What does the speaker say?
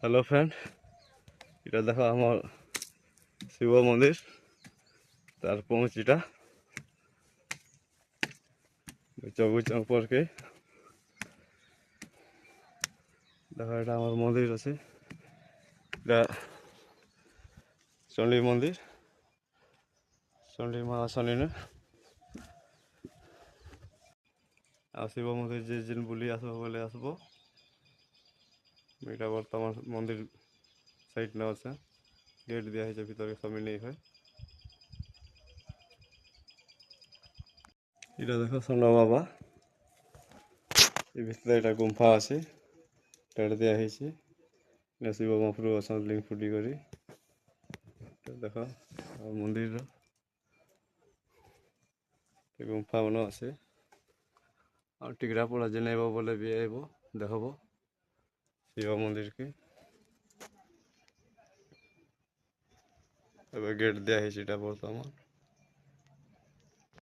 Hello friend, এটা দেখো আমার শিব মন্দির, তার পৌঁছিটা চৌগুচ উপরকে দেখো। এটা আমার মন্দির আছে, এটা চণ্ডী মন্দির, চণ্ডী মা শনিনে আর শিব মন্দির যে দিন বুলি আসবো বলে আসবো। এটা বর্তমান মন্দির সাইড না আছে, গেট দেওয়া হয়েছে, ভিতরে সবই নেই হয়। এটা দেখো সোনা বাবা, এই ভিতরে এটা গুম্ফা আছে, এটা দেওয়া হয়েছে। এটা শিব মহাপ্রভু অসন্ত লিঙ্গ ফুটি করি দেখো মন্দির গুম্ফা মনে আছে। আর টিকরা পড়া যে নেব বলে বিয়ে আইব দেখাব শিব মন্দিরকে। এবার গেট দেওয়া হয়েছে এটা বর্তমান।